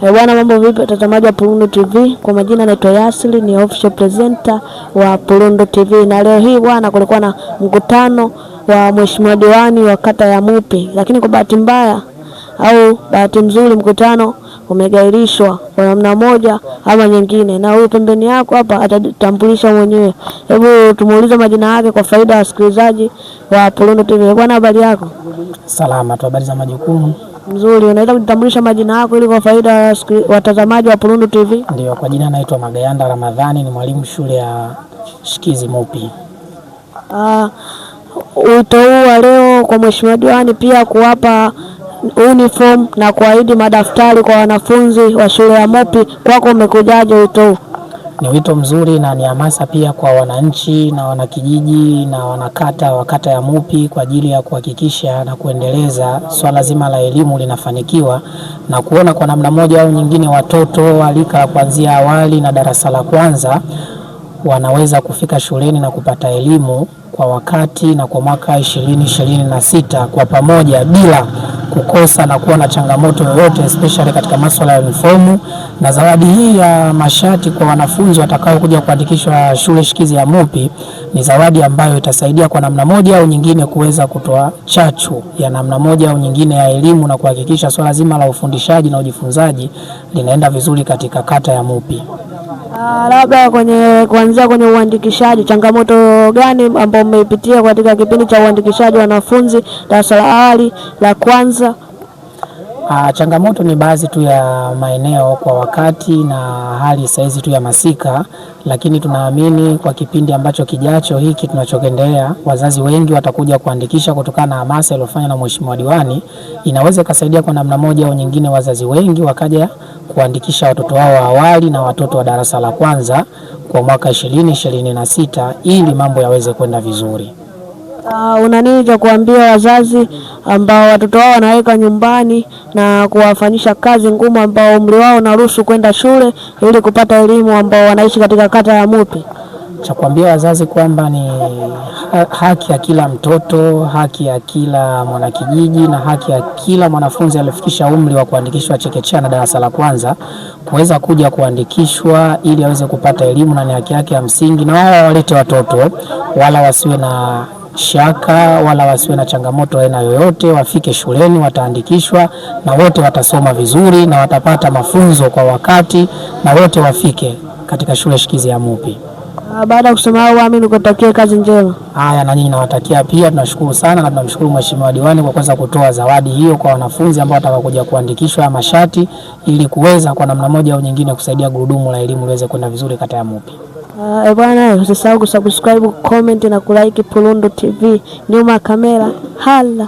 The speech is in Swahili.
Bwana, mambo vipi watazamaji wa Pulundu TV? Kwa majina naitwa Yasili, ni official presenter wa Pulundu TV. Na leo hii bwana, kulikuwa na mkutano wa mheshimiwa diwani wa kata ya Mupi. Lakini kwa bahati mbaya au bahati nzuri, mkutano umegairishwa kwa namna moja ama nyingine. Na huyu pembeni yako hapa atatambulisha mwenyewe. Hebu tumuulize majina yake kwa faida ya wasikilizaji wa Pulundu TV. Bwana, habari yako? Salama tu, habari za majukumu? Mzuri. Unaweza kutambulisha majina yako ili kwa faida ya watazamaji wa Pulundu TV? Ndio, kwa jina naitwa Magayanda Ramadhani, ni mwalimu shule ya Shikizi Mupi. Wito huu wa leo kwa mheshimiwa diwani pia kuwapa uniform na kuahidi madaftari kwa wanafunzi wa shule ya Mupi, kwako umekujaje wito huu? Ni wito mzuri na ni hamasa pia kwa wananchi na wanakijiji na wanakata wa kata ya Mupi kwa ajili ya kuhakikisha na kuendeleza swala zima la elimu linafanikiwa, na kuona kwa namna moja au nyingine watoto walika kuanzia awali na darasa la kwanza wanaweza kufika shuleni na kupata elimu kwa wakati na kwa mwaka 2026 kwa pamoja bila kukosa na kuwa na changamoto yoyote, especially katika masuala ya uniformu. Na zawadi hii ya mashati kwa wanafunzi watakao kuja kuandikishwa shule shikizi ya Mupi ni zawadi ambayo itasaidia kwa namna moja au nyingine kuweza kutoa chachu ya namna moja au nyingine ya elimu na kuhakikisha swala zima la ufundishaji na ujifunzaji linaenda vizuri katika kata ya Mupi. Labda kuanzia kwenye uandikishaji, changamoto gani ambayo umeipitia katika kipindi cha uandikishaji wanafunzi darasa la awali la kwanza? Changamoto ni baadhi tu ya maeneo kwa wakati na hali saizi tu ya masika, lakini tunaamini kwa kipindi ambacho kijacho hiki tunachoendelea, wazazi wengi watakuja kuandikisha kutokana na hamasa iliyofanywa na mheshimiwa diwani. Inaweza kusaidia kwa namna moja au nyingine, wazazi wengi wakaja kuandikisha watoto wao wa awali na watoto wa darasa la kwanza kwa mwaka 2026 ili mambo yaweze kwenda vizuri. Una nini cha kuambia wazazi ambao watoto wao wanaweka nyumbani na kuwafanyisha kazi ngumu ambao umri wao unaruhusu kwenda shule ili kupata elimu, ambao wanaishi katika kata ya Mupi? Cha kuambia wazazi kwamba ni haki ya kila mtoto, haki ya kila mwanakijiji na haki ya kila mwanafunzi aliyefikisha umri wa kuandikishwa chekechea na darasa la kwanza kuweza kuja kuandikishwa ili aweze kupata elimu, na ni haki yake ya msingi. Na wao walete watoto, wala wasiwe na shaka wala wasiwe na changamoto aina yoyote, wafike shuleni, wataandikishwa na wote watasoma vizuri na watapata mafunzo kwa wakati, na wote wafike katika shule shikizi ya Mupi. Baada ya kusema hao, mimi nikutakia kazi njema. Haya, na nyinyi nawatakia pia. Tunashukuru sana na tunamshukuru mheshimiwa diwani kwa kuweza kutoa zawadi hiyo kwa wanafunzi ambao watakaokuja kuandikishwa mashati ili kuweza kwa namna moja au nyingine kusaidia gurudumu la elimu liweze kwenda vizuri kata ya Mupi. Bwana, usisahau kusubscribe, comment na kulike Pulundu TV. Nyuma kamera, hala.